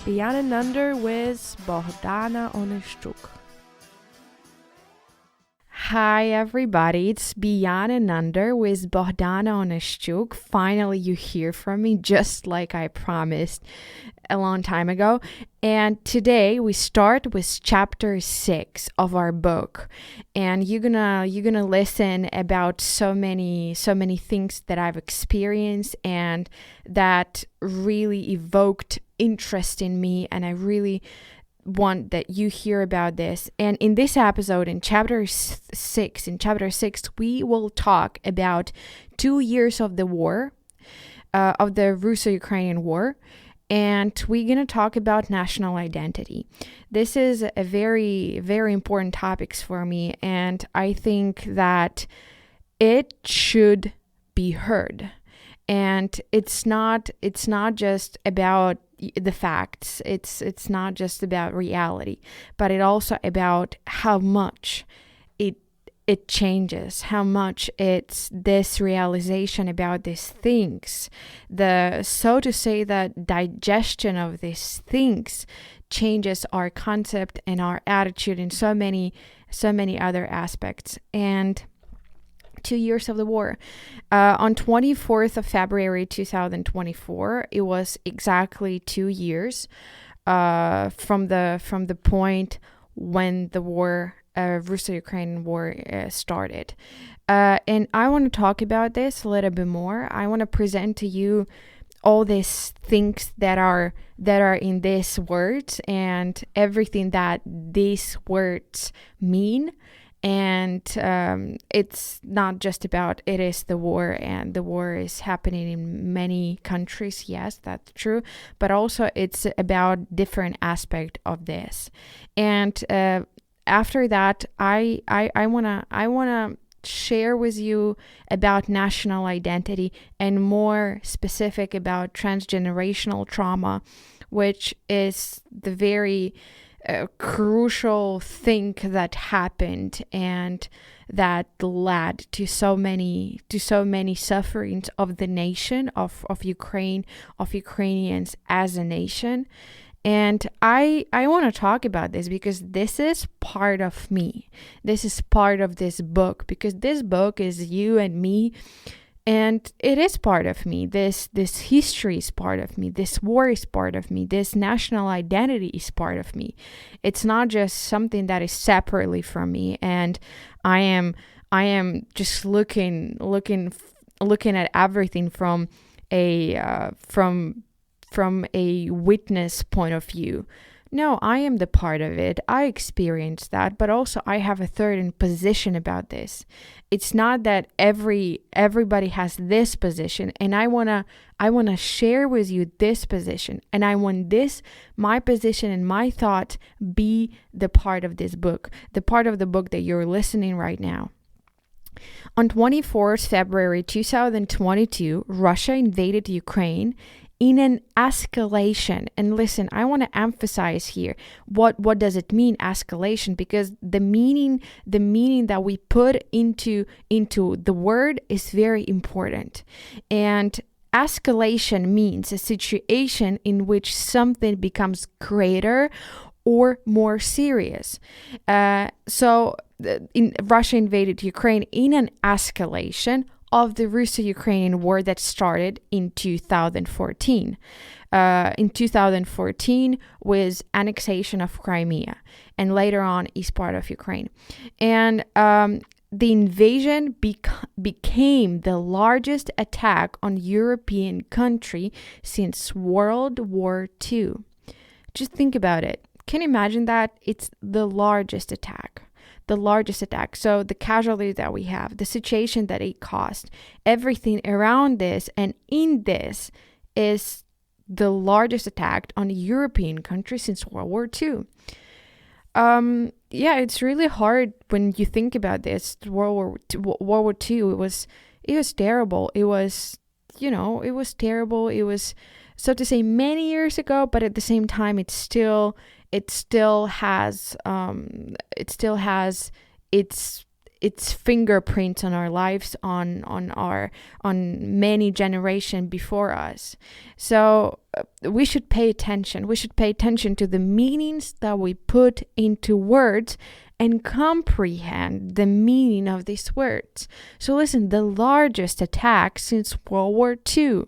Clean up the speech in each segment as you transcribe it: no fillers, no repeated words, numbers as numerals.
Beyond&Under with Bohdana Onishchuk. Hi everybody, it's Beyond&Under with Bohdana Onishchuk. Finally you hear from me just like I promised a long time ago. And today we start with chapter 6 of our book. And you're gonna listen about so many things that I've experienced and that really evoked interest in me, and I really want that you hear about this. And in this episode, in chapter 6, we will talk about 2 years of the war, of the Russo-Ukrainian war, and we're going to talk about national identity. This is a very, very important topics for me, and I think that it should be heard. And it's not just about the facts. It's not just about reality, but it also about how much it changes, how much it's this realization about these things, so to say, the digestion of these things changes our concept and our attitude in so many other aspects. And 2 years of the war. On 24th of February 2024, it was exactly 2 years from the point when the war, Russo-Ukrainian war, started. And I want to talk about this a little bit more. I want to present to you all these things that are in these words and everything that these words mean. And it's not just about it is the war, and the war is happening in many countries. Yes, that's true. But also it's about different aspect of this. And after that, I wanna share with you about national identity and more specific about transgenerational trauma, which is the very crucial thing that happened and that led to so many sufferings of the nation of Ukraine, of Ukrainians as a nation. And I want to talk about this because this is part of me. This is part of this book, because this book is you and me. And it is part of me. This history is part of me. This war is part of me. This national identity is part of me. It's not just something that is separately from me. And I am just looking at everything from a witness point of view. No, I am the part of it. I experienced that, but also I have a certain position about this. It's not that everybody has this position, and I wanna share with you this position, and I want my position and my thought be the part of this book, the part of the book that you're listening right now. On 24th February 2022, Russia invaded Ukraine in an escalation. And listen, I want to emphasize here what does it mean, escalation, because the meaning that we put into the word is very important. And escalation means a situation in which something becomes greater or more serious. So Russia invaded Ukraine in an escalation of the Russo-Ukrainian war that started in 2014. In 2014 was annexation of Crimea, and later on is part of Ukraine. And the invasion became the largest attack on European country since World War II. Just think about it. Can you imagine that? It's the largest attack. So the casualties that we have, the situation that it caused, everything around this and in this is the largest attack on a European country since World War II. It's really hard when you think about this. World War II, it was terrible. It was terrible. It was, so to say, many years ago, but at the same time, it still has its its fingerprints on our lives, on many generations before us. So we should pay attention. We should pay attention to the meanings that we put into words and comprehend the meaning of these words. So listen, the largest attack since World War II.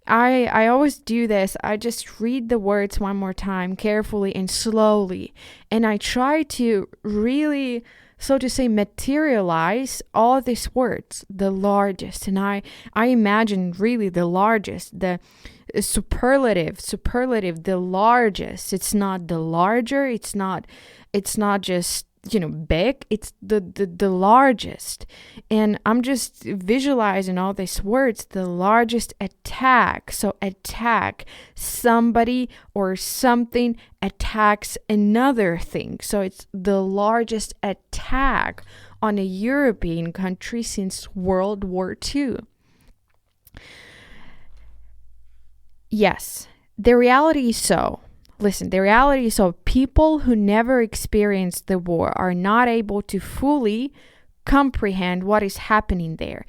I always do this. I just read the words one more time carefully and slowly. And I try to really, so to say, materialize all these words, the largest. And I imagine really the largest, the superlative, the largest. It's not the larger, it's not just big, it's the largest. And I'm just visualizing all these words, the largest attack. So attack, somebody or something attacks another thing. So it's the largest attack on a European country since World War II. Yes, the reality is so. Listen, the reality is so people who never experienced the war are not able to fully comprehend what is happening there.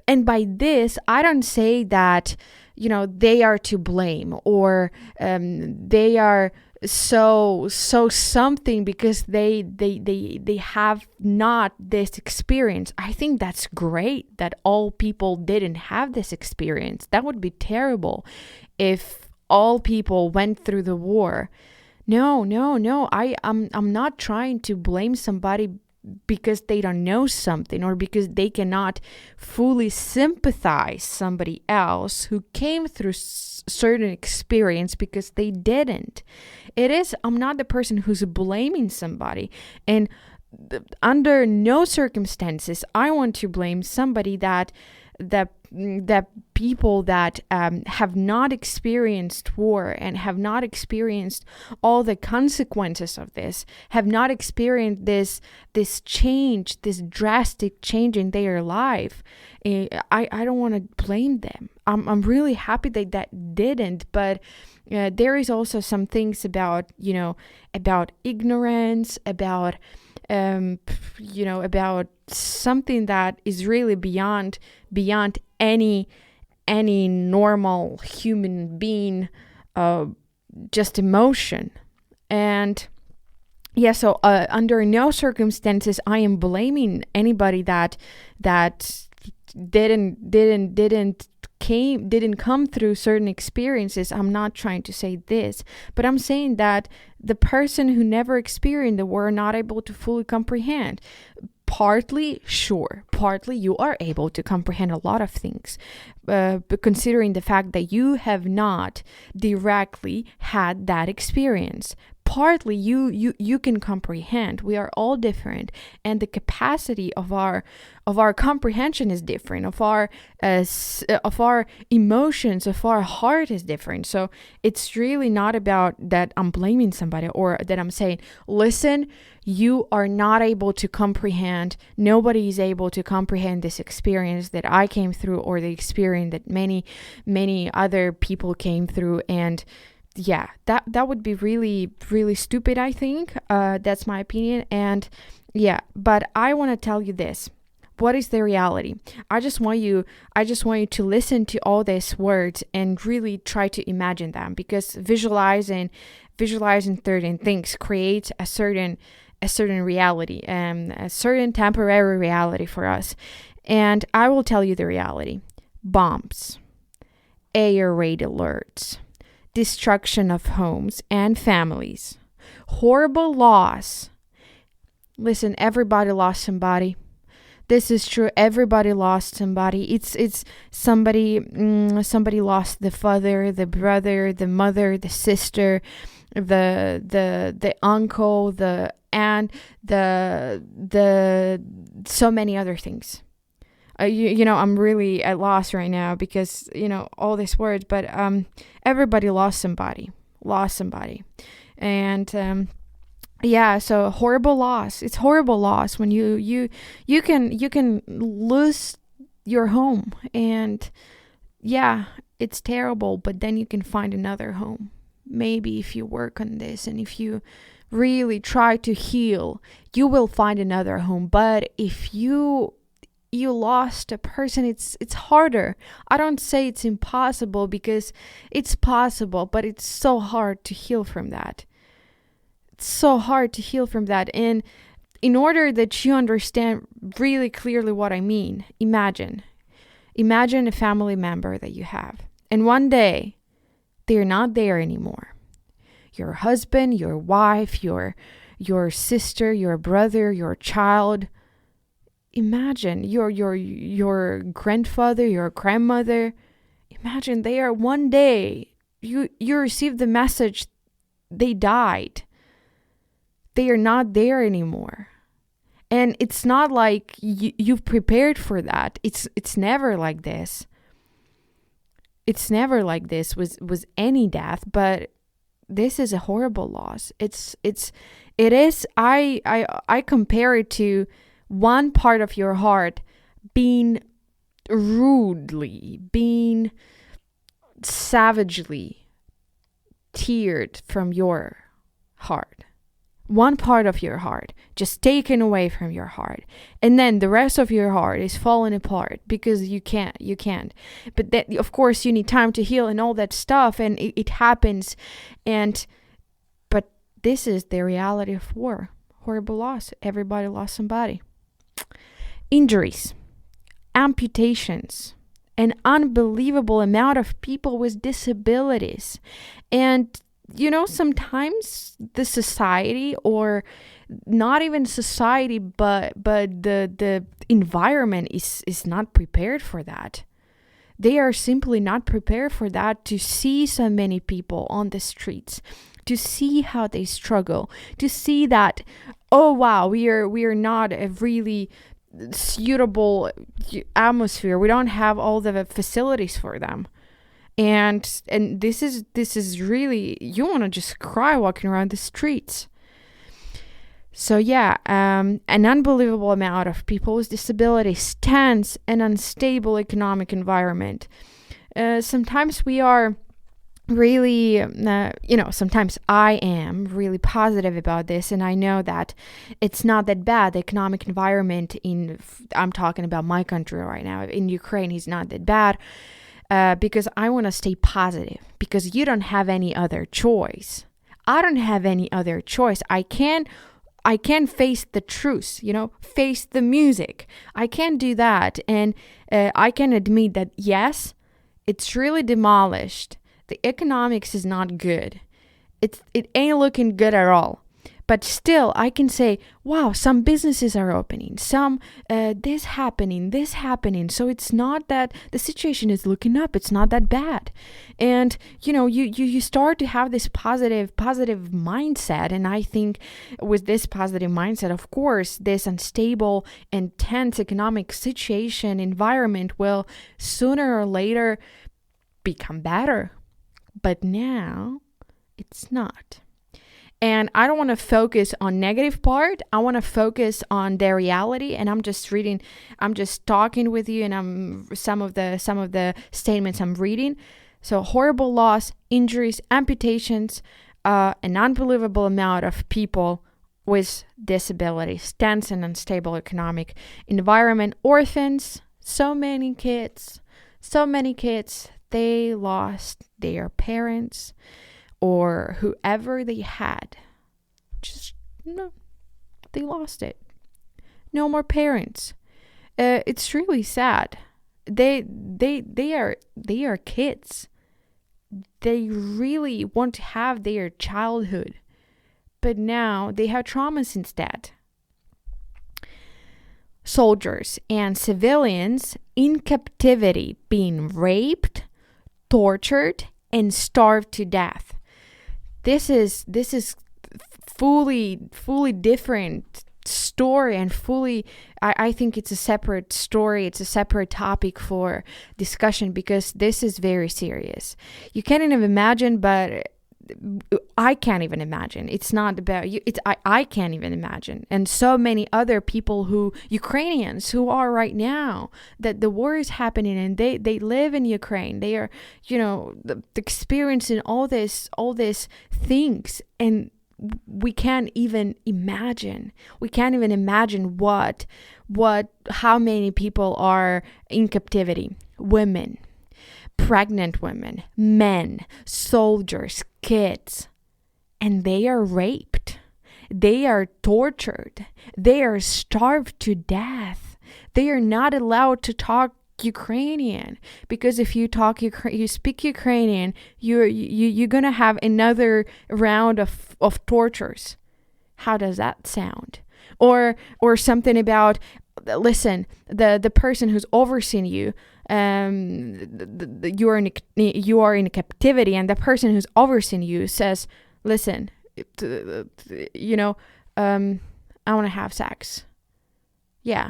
And by this, I don't say that, they are to blame or they are so something because they have not this experience. I think that's great that all people didn't have this experience. That would be terrible if all people went through the war. No. I'm not trying to blame somebody because they don't know something or because they cannot fully sympathize somebody else who came through certain experience because they didn't. I'm not the person who's blaming somebody, and under no circumstances I want to blame somebody that people that have not experienced war and have not experienced all the consequences of this, have not experienced this change, this drastic change in their life. I don't want to blame them. I'm really happy that didn't, but there is also some things about ignorance, about about something that is really beyond any normal human being, just emotion. And so under no circumstances I am blaming anybody that didn't come through certain experiences. I'm not trying to say this, but I'm saying that the person who never experienced the war are not able to fully comprehend. Partly you are able to comprehend a lot of things, but considering the fact that you have not directly had that experience. Partly you can comprehend. We are all different, and the capacity of our comprehension is different, of our emotions, of our heart is different. So it's really not about that I'm blaming somebody or that I'm saying, listen, you are not able to comprehend. Nobody is able to comprehend this experience that I came through, or the experience that many other people came through. And yeah, that would be really, really stupid, I think. That's my opinion. And yeah, but I want to tell you this. What is the reality? I just want you to listen to all these words and really try to imagine them, because visualizing certain things creates a certain reality, a certain temporary reality for us. And I will tell you the reality. Bombs, air raid alerts, destruction of homes and families, horrible loss. Listen, everybody lost somebody. This is true. Everybody lost somebody. It's somebody lost the father, the brother, the mother, the sister, the uncle, the aunt, the so many other things. I'm really at loss right now because all these words, but everybody lost somebody, and so horrible loss. It's horrible loss when you can lose your home, and it's terrible, but then you can find another home. Maybe if you work on this and if you really try to heal, you will find another home. But if you lost a person, it's harder. I don't say it's impossible, because it's possible, but it's so hard to heal from that. It's so hard to heal from that. And in order that you understand really clearly what I mean, imagine a family member that you have, and one day they're not there anymore. Your husband, your wife, your sister, your brother, your child. Imagine your grandfather, your grandmother. Imagine they are one day, you received the message they died. They are not there anymore. And it's not like you've prepared for that. It's never like this. It's never like this was any death, but this is a horrible loss. It is. I compare it to one part of your heart being savagely teared from your heart. One part of your heart just taken away from your heart, and then the rest of your heart is falling apart because you can't. But that, of course, you need time to heal and all that stuff, and it happens. But this is the reality of war. Horrible loss. Everybody lost somebody. Injuries, amputations, an unbelievable amount of people with disabilities. And sometimes the society, or not even society, but the environment is not prepared for that. They are simply not prepared for that, to see so many people on the streets, to see how they struggle, to see that, oh wow, we are not a really suitable atmosphere. We don't have all the facilities for them. And this is really, you want to just cry walking around the streets. So yeah, an unbelievable amount of people with disabilities, tense and unstable economic environment. Sometimes we are really, sometimes I am really positive about this, and I know that it's not that bad. The economic environment I'm talking about my country right now, in Ukraine, is not that bad. Because I want to stay positive, because you don't have any other choice. I don't have any other choice. I can face the truth, face the music. I can do that. And I can admit that, yes, it's really demolished. The economics is not good. It ain't looking good at all. But still, I can say, wow, some businesses are opening, some this happening. So it's not that the situation is looking up. It's not that bad. And, you start to have this positive mindset. And I think with this positive mindset, of course, this unstable and tense economic situation, environment will sooner or later become better. But now it's not. And I don't want to focus on negative part. I want to focus on the reality. And I'm just talking with you, and some of the statements I'm reading. So horrible loss, injuries, amputations, an unbelievable amount of people with disabilities, tense and unstable economic environment, orphans, so many kids, they lost their parents, or whoever they had. They lost it. No more parents. It's really sad. They are kids. They really want to have their childhood, but now they have traumas instead. Soldiers and civilians in captivity being raped, tortured, and starved to death. This is fully different story, and I think it's a separate story. It's a separate topic for discussion, because this is very serious. You can't even imagine, but I can't even imagine. It's not about you. I can't even imagine. And so many other people Ukrainians who are right now, that the war is happening, and they live in Ukraine. They are, experiencing all these things, and we can't even imagine. We can't even imagine how many people are in captivity. Women, pregnant women, men, soldiers, kids, and they are raped. They are tortured. They are starved to death. They are not allowed to talk Ukrainian, because if you speak Ukrainian, you're gonna have another round of tortures. How does that sound? Or something about, listen, the person who's overseeing you, you are in captivity, and the person who's overseeing you says, listen, I want to have sex. Yeah.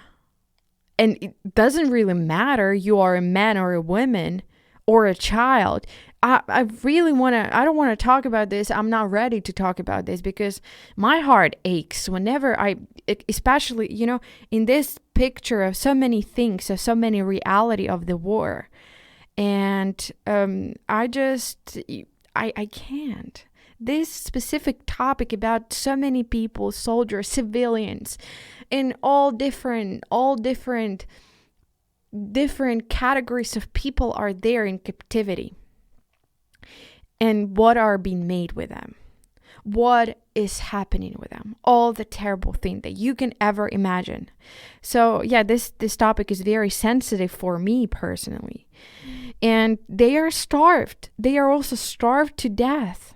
And it doesn't really matter you are a man or a woman or a child. I really I don't want to talk about this. I'm not ready to talk about this because my heart aches whenever especially, in this picture of so many things, of so many reality of the war. And I can't. This specific topic about so many people, soldiers, civilians, and all different categories of people are there in captivity. And what are being made with them? What is happening with them? All the terrible things that you can ever imagine. So yeah, this topic is very sensitive for me personally. And they are starved. They are also starved to death.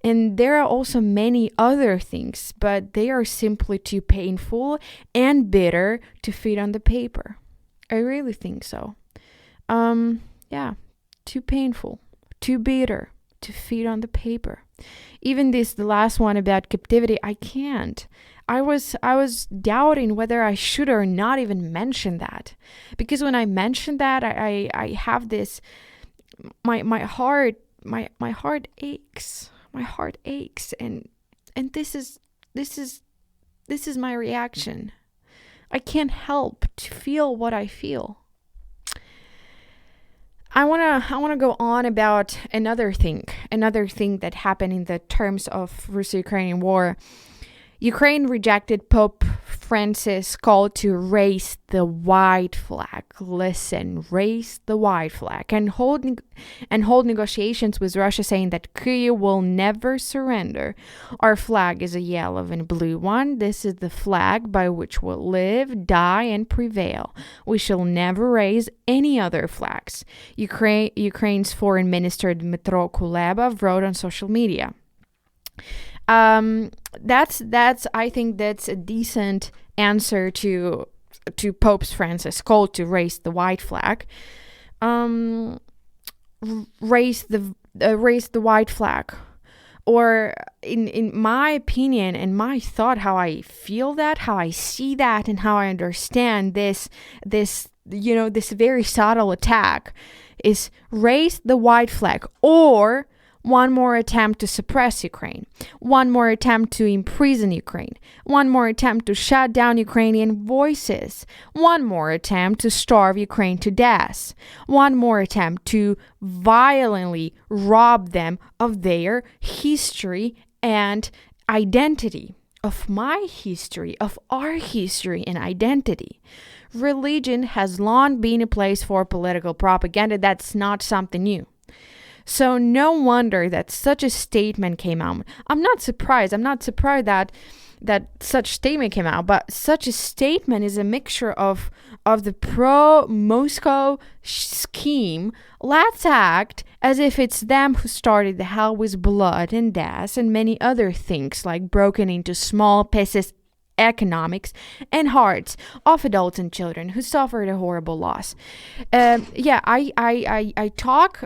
And there are also many other things, but they are simply too painful and bitter to fit on the paper. I really think so. Yeah, too painful, too bitter to fit on the paper. Even the last one about captivity, I can't. I was doubting whether I should or not even mention that, because when I mention that, I have this, my heart aches. My heart aches, and this is my reaction. I can't help to feel what I feel. I wanna go on about another thing that happened in the terms of Russo-Ukrainian war. Ukraine rejected Pope Francis' call to raise the white flag. Listen, raise the white flag and hold negotiations with Russia, saying that Kyiv will never surrender. Our flag is a yellow and blue one. This is the flag by which we'll live, die, and prevail. We shall never raise any other flags. Ukraine's foreign minister Dmytro Kuleba wrote on social media. That's I think that's a decent answer to Pope Francis' call to raise the white flag. Raise the white flag, or in my opinion and my thought, how I feel that, how I see that, and how I understand this very subtle attack is raise the white flag, or one more attempt to suppress Ukraine, one more attempt to imprison Ukraine, one more attempt to shut down Ukrainian voices, one more attempt to starve Ukraine to death, one more attempt to violently rob them of their history and identity, of my history, of our history and identity. Religion has long been a place for political propaganda. That's not something new. So no wonder that such a statement came out. I'm not surprised that such statement came out, but such a statement is a mixture of the pro-Moscow scheme. Let's act as if it's them who started the hell with blood and death and many other things, like broken into small pieces economics and hearts of adults and children who suffered a horrible loss. I talk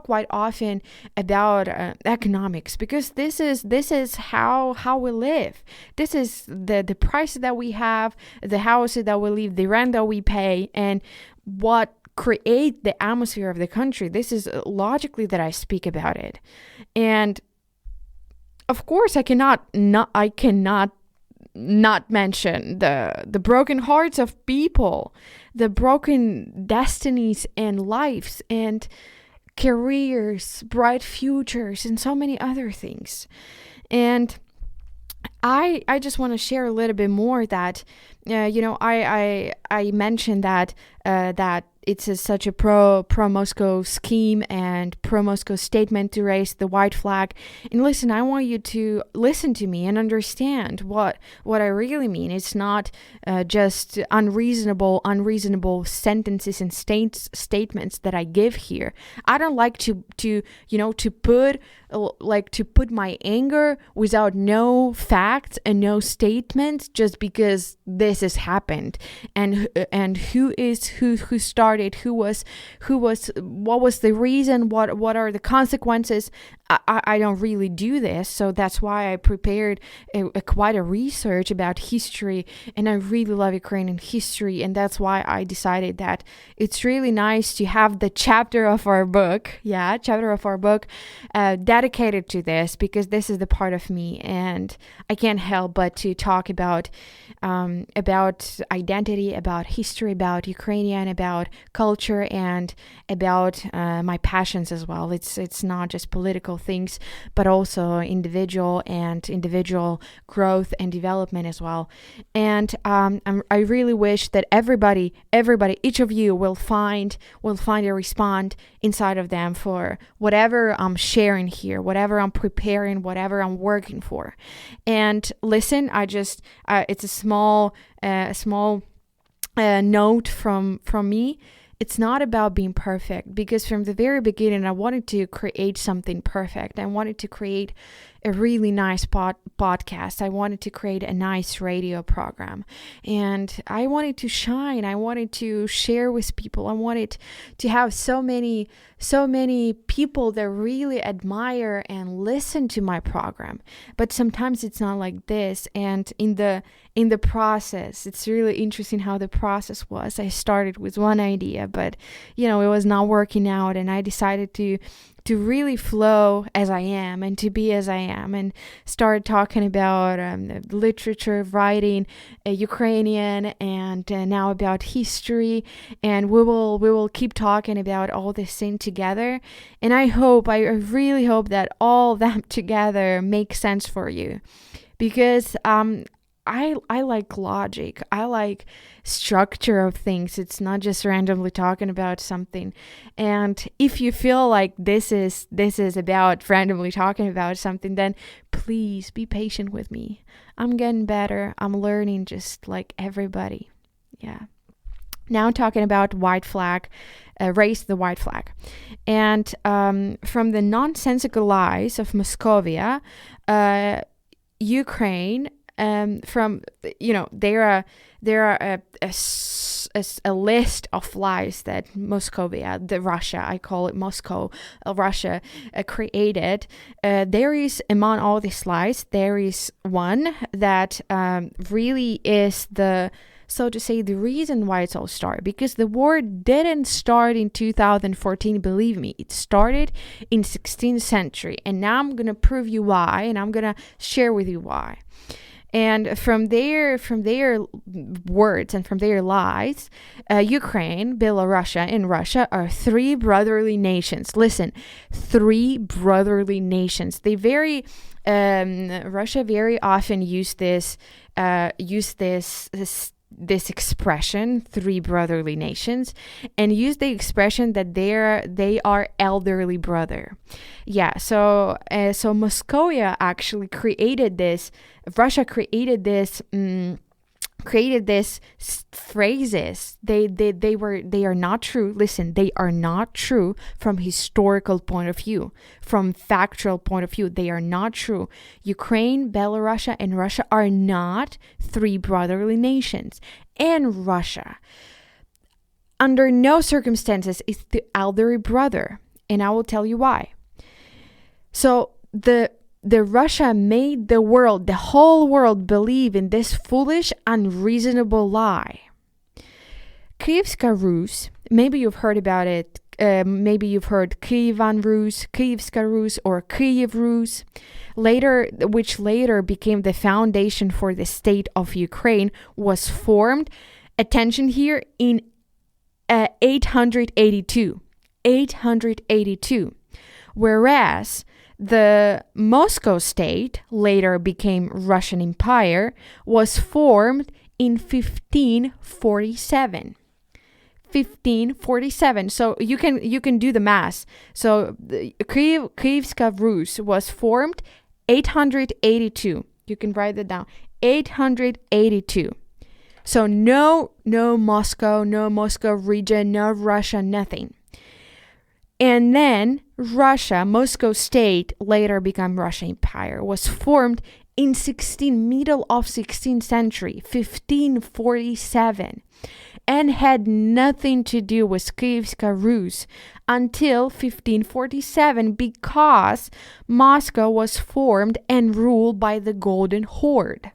quite often about economics, because this is how we live. This is the prices that we have, the houses that we live, the rent that we pay, and what create the atmosphere of the country. This is logically that I speak about it. And of course I cannot not mention the broken hearts of people, the broken destinies and lives and careers, bright futures, and so many other things. And I just want to share a little bit more that, I mentioned that it's such a pro Moscow scheme and pro Moscow statement to raise the white flag. And listen, I want you to listen to me and understand what I really mean. It's not just unreasonable sentences and statements that I give here. I don't like to put my anger without no facts and no statements just because this has happened, and who started, what was the reason, what are the consequences. I don't really do this, so that's why I prepared quite a research about history, and I really love Ukrainian history, and that's why I decided that it's really nice to have the chapter of our book dedicated to this, because this is the part of me, and I can't help but to talk about identity, about history, about Ukrainian, about culture, and about my passions as well. It's not just political things, but also individual growth and development as well. And I really wish that everybody, each of you will find a response inside of them for whatever I'm sharing here, whatever I'm preparing, whatever I'm working for. And listen, it's a small note from me. It's not about being perfect, because from the very beginning, I wanted to create something perfect. I wanted to create a really nice podcast. I wanted to create a nice radio program, and I wanted to shine. I wanted to share with people. I wanted to have so many people that really admire and listen to my program. But sometimes it's not like this. And in the process, it's really interesting how the process was. I started with one idea, but it was not working out, and I decided to really flow as I am and to be as I am, and start talking about literature, writing, Ukrainian, and now about history. And we will keep talking about all this thing together. And I really hope that all that together makes sense for you, because I like logic. I like structure of things. It's not just randomly talking about something. And if you feel like this is about randomly talking about something, then please be patient with me. I'm getting better. I'm learning just like everybody. Yeah. Now talking about white flag, raise the white flag. And from the nonsensical lies of Moscovia, Ukraine, there are a list of lies that Russia, I call it Moscow, Russia created. There is, among all these lies, there is one that really is so to say, the reason why it's all started. Because the war didn't start in 2014, believe me. It started in 16th century. And now I'm going to prove you why, and I'm going to share with you why. And from their words and from their lies, Ukraine, Belarus, and Russia are three brotherly nations. Listen, three brotherly nations. Russia very often use this expression, three brotherly nations, and use the expression that they are elderly brother. Yeah, so Moscovia actually created this. Russia created this phrases. They are not true. Listen, they are not true from historical point of view, from factual point of view. They are not true. Ukraine, Belarus, and Russia are not three brotherly nations. And Russia, under no circumstances, is the elderly brother, and I will tell you why. So the Russia made the whole world believe in this foolish, unreasonable lie. Kyivska Rus, maybe you've heard about it. Maybe you've heard Kyivska Rus, or Kyiv Rus, which later became the foundation for the state of Ukraine, was formed, attention here, in 882. Whereas The Moscow state, later became Russian Empire, was formed in 1547. 1547. So you can do the math. So Kyivska Rus was formed 882. You can write that down. 882. So no Moscow, no Moscow region, no Russia, nothing. And then Russia, Moscow state, later became Russian Empire, was formed in middle of 16th century, 1547, and had nothing to do with Kyivska Rus until 1547 because Moscow was formed and ruled by the Golden Horde.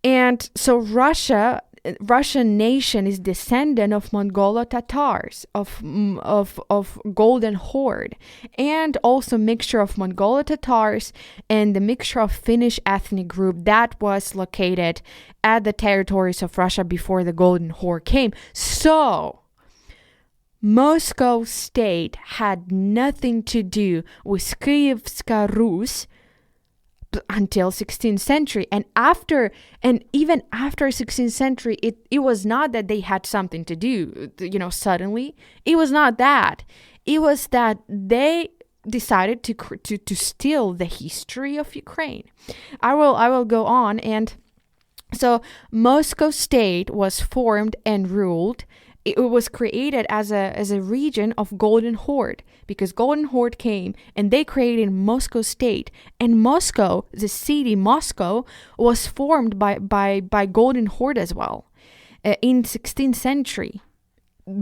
And so Russian nation is descendant of Mongol Tatars, of Golden Horde, and also mixture of Mongol Tatars and the mixture of Finnish ethnic group that was located at the territories of Russia before the Golden Horde came. So Moscow state had nothing to do with Kyivska Rus until 16th century, and even after 16th century, it was not that they had something to do, suddenly. It was not that. It was that they decided to steal the history of Ukraine. I will go on. And so Moscow state was formed and ruled. It was created as a region of Golden Horde, because Golden Horde came and they created Moscow state. And Moscow, the city Moscow, was formed by Golden Horde as well in 16th century.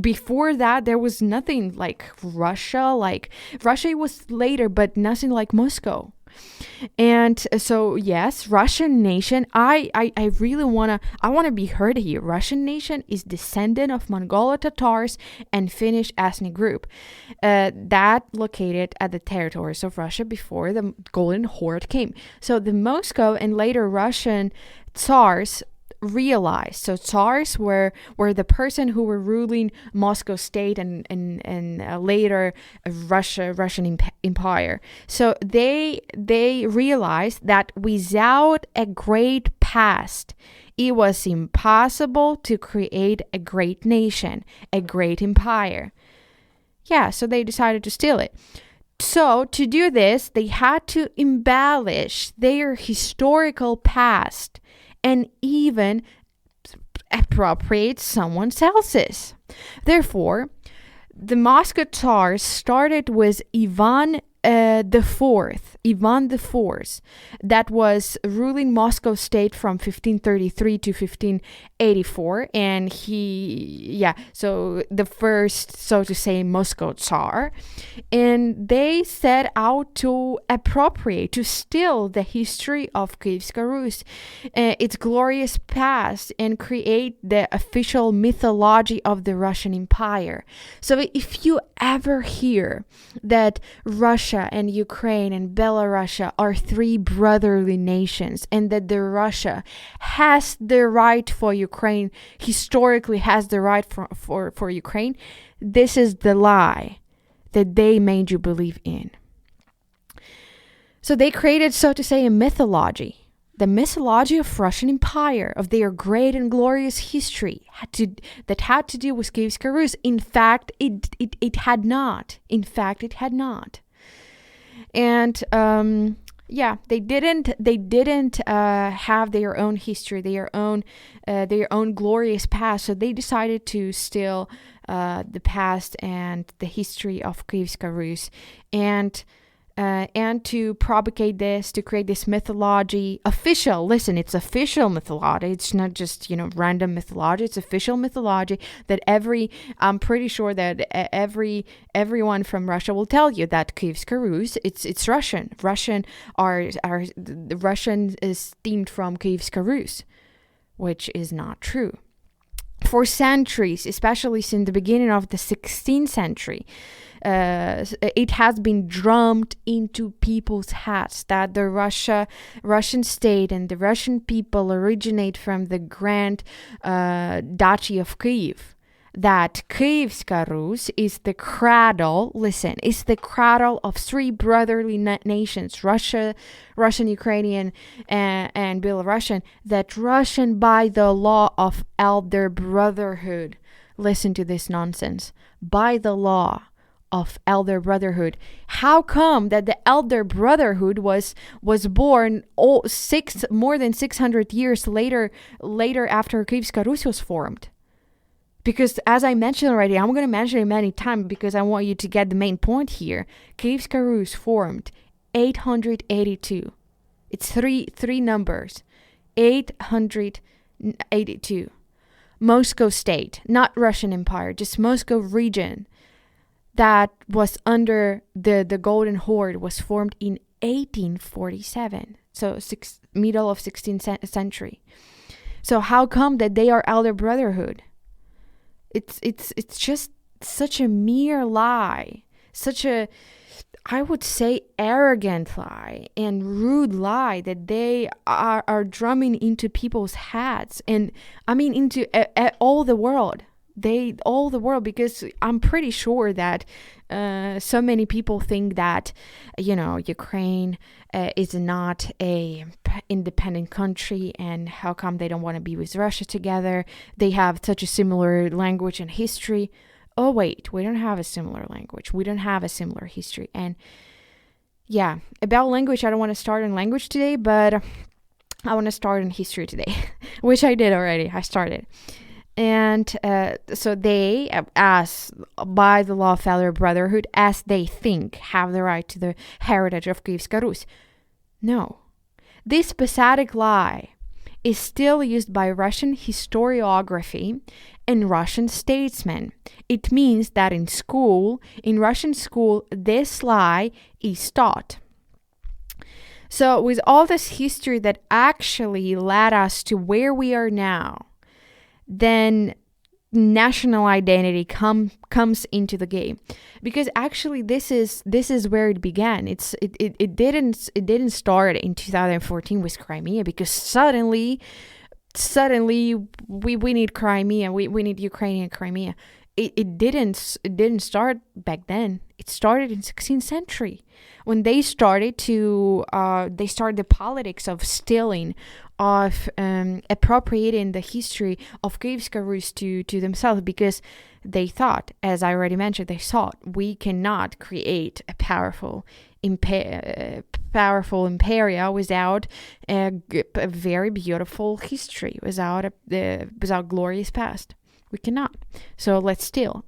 Before that, there was nothing like Russia. Like Russia was later, but nothing like Moscow. And so yes, Russian nation, I really want to be heard here. Russian nation is descendant of Mongol Tatars and Finnish ethnic group that located at the territories of Russia before the Golden Horde came. So the Moscow and later Russian Tsars realized. So Tsars were the person who were ruling Moscow state and later Russian Empire. So they realized that without a great past, it was impossible to create a great nation, a great empire. Yeah, so they decided to steal it. So to do this, they had to embellish their historical past and even appropriate someone else's. Therefore, the Moscow Tsars started with Ivan IV, that was ruling Moscow state from 1533 to 1584, and so the first, so to say, Moscow Tsar, and they set out to appropriate, to steal the history of Kyivska Rus, its glorious past, and create the official mythology of the Russian Empire. So if you ever hear that Russia and Ukraine and Belarus are three brotherly nations, and that the Russia has the right for Ukraine, historically has the right for Ukraine, this is the lie that they made you believe in. So they created, so to say, a mythology. The mythology of Russian Empire, of their great and glorious history, that had to do with Kyivska Rus. In fact, it had not. In fact, it had not. And they didn't have their own history, their own glorious past. So they decided to steal the past and the history of Kyivska Rus, and to propagate this, to create this mythology, it's official mythology. It's not just, random mythology. It's official mythology that I'm pretty sure that everyone from Russia will tell you that Kyivska Rus, it's Russian. The Russian is themed from Kyivska Rus, which is not true. For centuries, especially since the beginning of the 16th century, it has been drummed into people's heads that the Russian state and the Russian people originate from the Grand Duchy of Kyiv. that Kyivska Rus is the cradle, listen, is the cradle of three brotherly nations, Russia, Russian, Ukrainian, and Belarusian, that Russian by the law of elder brotherhood. Listen to this nonsense. By the law of elder brotherhood. How come that the elder brotherhood was born more than 600 years later after Kyivska Rus was formed? Because as I mentioned already, I'm going to mention it many times because I want you to get the main point here. Kyivska Rus formed 882. It's three numbers. 882. Moscow state, not Russian Empire, just Moscow region that was under the Golden Horde was formed in 1847. So middle of 16th century. So how come that they are elder brotherhood? It's just such a mere lie, such a, I would say, arrogant lie and rude lie that they are drumming into people's heads, and I mean into all the world. Because I'm pretty sure that so many people think that, Ukraine is not a independent country, and how come they don't want to be with Russia together? They have such a similar language and history. Oh wait, we don't have a similar language. We don't have a similar history. And yeah, about language, I don't want to start on language today, but I want to start on history today, which I did already. I started. And so they, as by the law of elder brotherhood, as they think, have the right to the heritage of Kyivska Rus. No. This pathetic lie is still used by Russian historiography and Russian statesmen. It means that in Russian school, this lie is taught. So with all this history that actually led us to where we are now, then national identity comes into the game, because actually this is where it began. It didn't start in 2014 with Crimea, because suddenly we need Crimea, we need Ukrainian Crimea. It didn't start back then. It started in 16th century when they started the politics of stealing, of appropriating the history of Kyivska Rus to themselves, because they thought, as I already mentioned, we cannot create a powerful imperia without a very beautiful history, without glorious past. We cannot. So let's steal.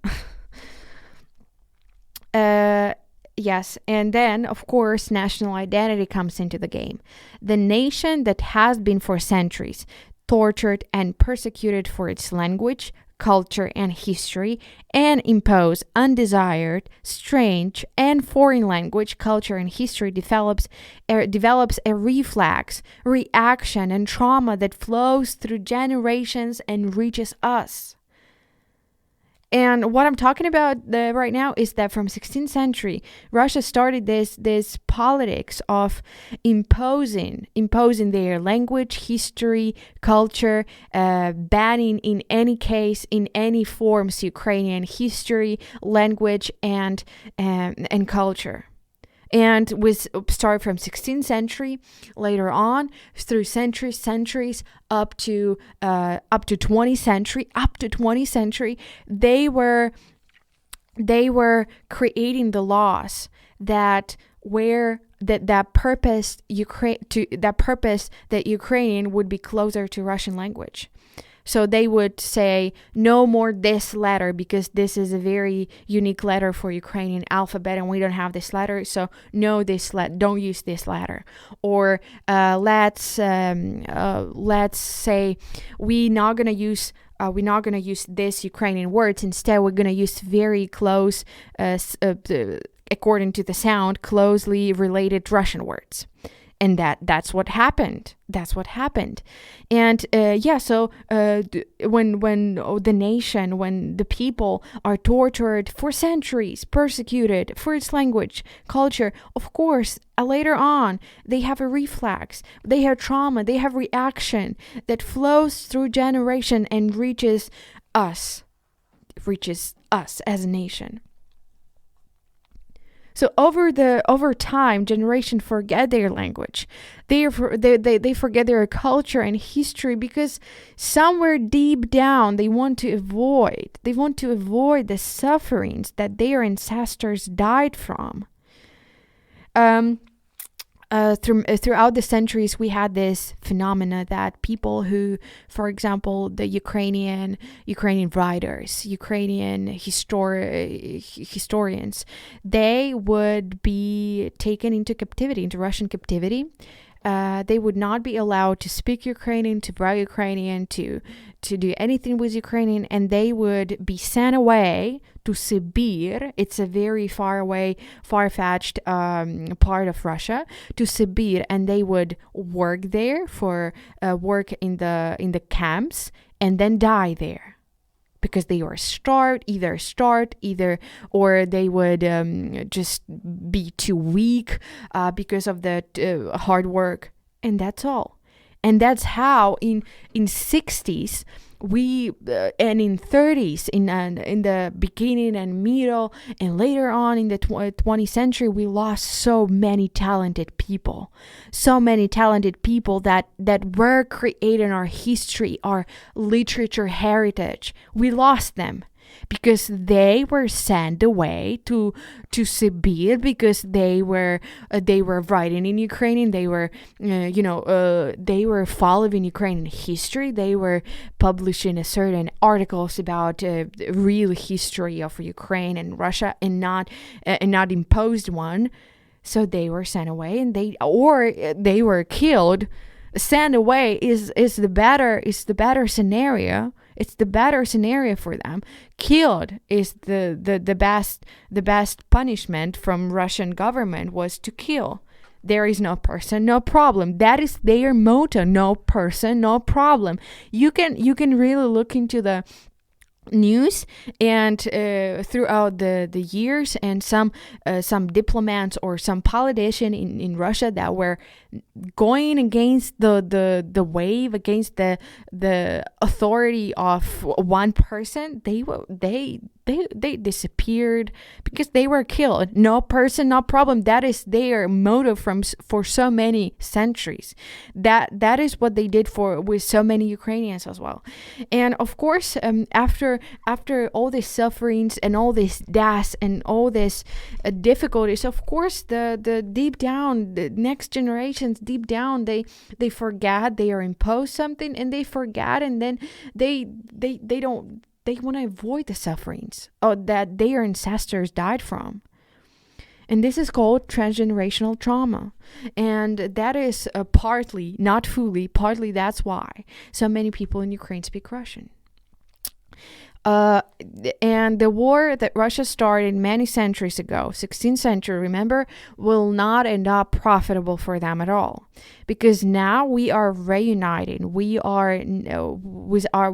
Yes, and then, of course, national identity comes into the game. The nation that has been for centuries tortured and persecuted for its language, culture, and history, and impose undesired, strange, and foreign language, culture, and history develops a reflex, reaction, and trauma that flows through generations and reaches us. And what I'm talking about right now is that from 16th century, Russia started this politics of imposing their language, history, culture, banning in any case, in any forms, Ukrainian history, language, and culture. And with start from 16th century, later on through centuries up to 20th century, they were creating the laws that purpose that Ukrainian would be closer to Russian language. So they would say, no more this letter, because this is a very unique letter for Ukrainian alphabet and we don't have this letter. So no, don't use this letter. Or let's say we're not gonna use this Ukrainian words. Instead, we're gonna use very close, according to the sound, closely related Russian words. And that's what happened. And so when the people are tortured for centuries, persecuted for its language, culture, of course, later on, they have a reflex, they have trauma, they have reaction that flows through generation and reaches us reaches us as a nation. So over time, generations forget their language. They forget their culture and history because somewhere deep down they want to avoid the sufferings that their ancestors died from. Throughout the centuries, we had this phenomena that people who, for example, the Ukrainian writers, Ukrainian historians, they would be taken into captivity, into Russian captivity. They would not be allowed to speak Ukrainian, to write Ukrainian, to do anything with Ukrainian, and they would be sent away to Sibir. It's a very far-fetched part of Russia, to Sibir, and they would work there for work in the camps, and then die there because they were starved, or they would just be too weak because of the hard work, and that's all. And that's how in 60s and in 30s, in the beginning and middle, and later on in the 20th century, we lost so many talented people that were creating our history, our literature heritage. We lost them because they were sent away to Sibir, because they were writing in Ukrainian. They were they were following Ukrainian history. They were publishing certain articles about real history of Ukraine and Russia, and not imposed one. So they were sent away, and they were killed. Sent away is the better scenario. It's the better scenario for them. Killed is the best punishment from Russian government, was to kill. There is no person, no problem. That is their motto: no person, no problem. You can really look into the news and throughout the years, and some diplomats or some politician in Russia that were going against the wave, against the authority of one person, they disappeared because they were killed. No person, no problem. That is their motto for so many centuries. That is what they did with so many Ukrainians as well. And of course, after all these sufferings and all this death and all this difficulties, of course, the deep down, the next generations deep down, they forget, they are imposed something, and they forget, and then they want to avoid the sufferings that their ancestors died from. And this is called transgenerational trauma. And that is partly, not fully, partly that's why so many people in Ukraine speak Russian. And the war that Russia started many centuries ago, 16th century, remember, will not end up profitable for them at all, because now we are reunited. We are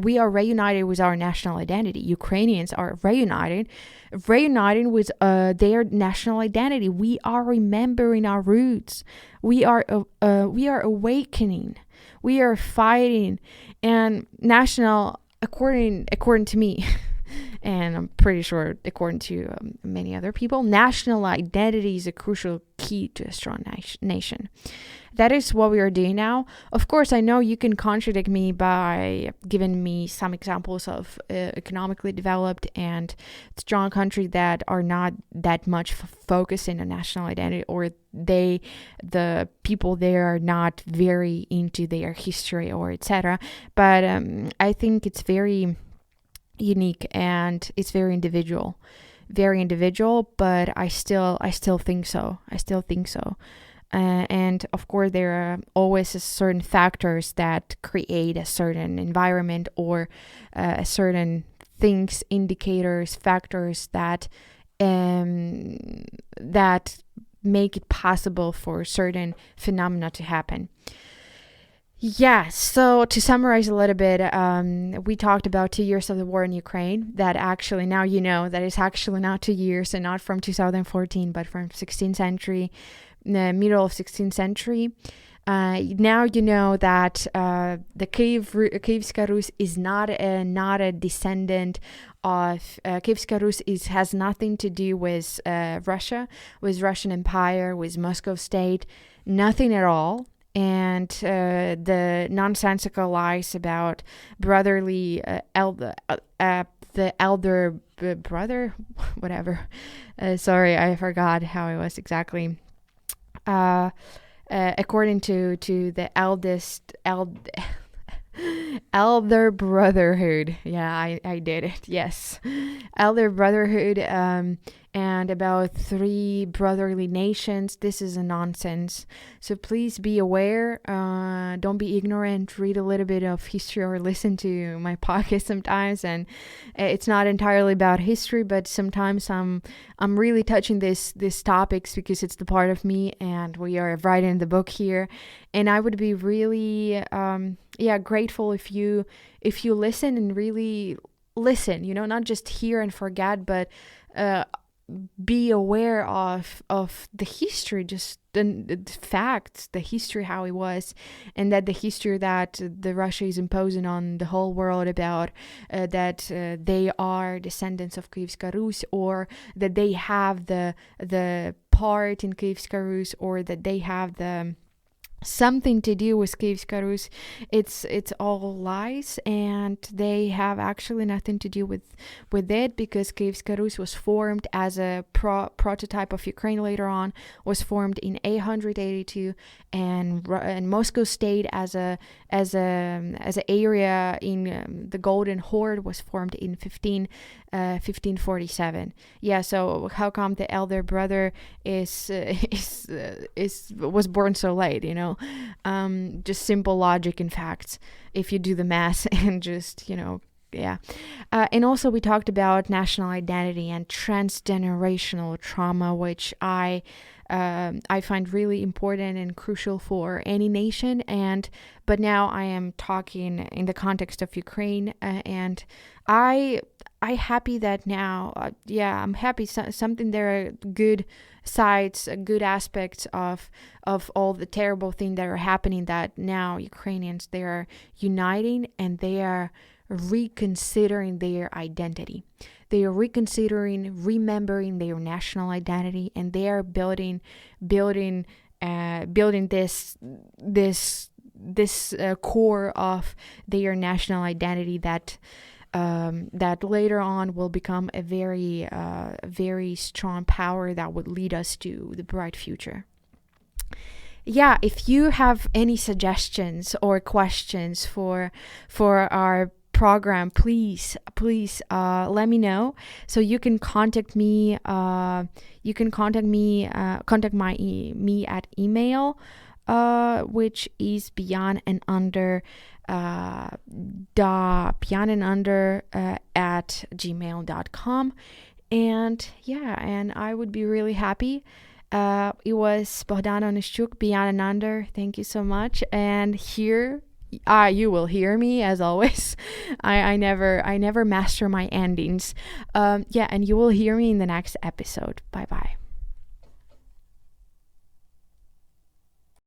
reunited with our national identity. Ukrainians are reunited with their national identity. We are remembering our roots. We are awakening. We are fighting, and national. According to me, and I'm pretty sure according to many other people, national identity is a crucial key to a strong nation. That is what we are doing now. Of course, I know you can contradict me by giving me some examples of economically developed and strong countries that are not that much focusing on national identity, or the people there are not very into their history, or etc. But I think it's very unique and it's very individual, but I still think so. And of course, there are always certain factors that create a certain environment, or a certain things, indicators, factors that make it possible for certain phenomena to happen. Yes, so to summarize a little bit, we talked about 2 years of the war in Ukraine, that actually now you know that it's actually not 2 years, and not from 2014, but from 16th century, the middle of 16th century. Now you know that the Kyivska Rus is not a descendant Kyivska Rus has nothing to do with Russia, with Russian Empire, with Moscow state, nothing at all. And the nonsensical lies about brotherly the elder brother, whatever. Sorry, I forgot how it was exactly. According to the elder brotherhood. Yeah, I did it. Yes. Elder brotherhood, and about 3 brotherly nations. This is a nonsense. So please be aware. Don't be ignorant. Read a little bit of history or listen to my podcast sometimes. And it's not entirely about history, but sometimes I'm really touching these topics because it's the part of me, and we are writing the book here. And I would be really grateful if you listen and really listen, not just hear and forget, but be aware of the history, just the facts, the history, how it was, and that the history that the Russia is imposing on the whole world about that they are descendants of Kyivska Rus, or that they have the part in Kyivska Rus, or that they have the something to do with Kyivska Rus. It's all lies, and they have actually nothing to do with it, because Kyivska Rus was formed as a prototype of Ukraine later on, was formed in 882, and Moscow state as a area in the Golden Horde was formed in 1547. Yeah, so how come the elder brother was born so late? Just simple logic and facts. If you do the math and just yeah. And also we talked about national identity and transgenerational trauma, which I find really important and crucial for any nation. But now I am talking in the context of Ukraine, and I happy that now, I'm happy something there are good sides, good aspects of all the terrible things that are happening, that now Ukrainians, they are uniting and they are reconsidering their identity. They are remembering their national identity, and they are building this core of their national identity that later on will become a very strong power that would lead us to the bright future. Yeah, if you have any suggestions or questions for our program, please let me know. So you can contact me. Contact me at email, which is Beyond&Under. Beyond&Under at gmail.com. And I would be really happy. It was Bohdana Onishchuk, Beyond&Under. Thank you so much. And here you will hear me as always. I never master my endings. And you will hear me in the next episode. Bye bye.